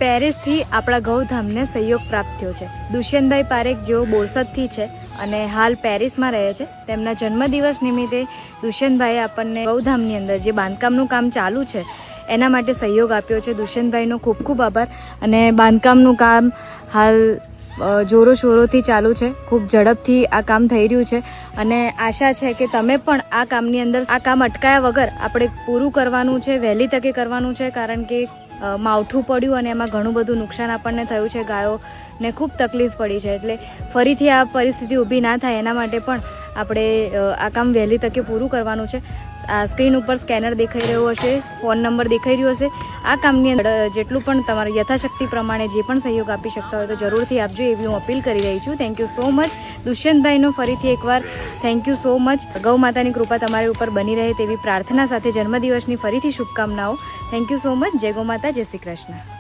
પેરિસથી આપણા ગૌધામને સહયોગ પ્રાપ્ત થયો છે। દુષ્યંતભાઈ પારેખ જેઓ બોરસદથી છે અને હાલ પેરિસમાં રહે છે, તેમના જન્મદિવસ નિમિત્તે દુષ્યંતભાઈએ આપણને ગૌધામની અંદર જે બાંધકામનું કામ ચાલુ છે એના માટે સહયોગ આપ્યો છે। દુષ્યંતભાઈનો ખૂબ ખૂબ આભાર। અને બાંધકામનું કામ હાલ જોરો શોરોથી ચાલુ છે, ખૂબ ઝડપથી આ કામ થઈ રહ્યું છે અને આશા છે કે તમે પણ આ કામની અંદર આ કામ અટકાયા વગર આપણે પૂરું કરવાનું છે, વહેલી તકે કરવાનું છે, કારણ કે માવઠું પડ્યું અને એમાં ઘણું બધું નુકસાન આપણને થયું છે, ગાયોને ખૂબ તકલીફ પડી છે। એટલે ફરીથી આ પરિસ્થિતિ ઊભી ના થાય એના માટે પણ આપણે આ કામ વહેલી તકે પૂરું કરવાનું છે। આ સ્ક્રીન ઉપર સ્કેનર દેખાઈ રહ્યો હશે, ફોન નંબર દેખાઈ રહ્યો હશે। આ કામની અંદર જેટલું પણ તમારી યથાશક્તિ પ્રમાણે જે પણ સહયોગ આપી શકતા હોય તો જરૂરથી આપજો એવી હું અપીલ કરી રહી છું। થેન્ક યુ સો મચ દુષ્યંતભાઈનો ફરીથી એકવાર થેન્ક યુ સો મચ। ગૌ માતાની કૃપા તમારી ઉપર બની રહે તેવી પ્રાર્થના સાથે જન્મદિવસની ફરીથી શુભકામનાઓ। Thank you so much. જય ગૌ માતા, જય શ્રી કૃષ્ણ।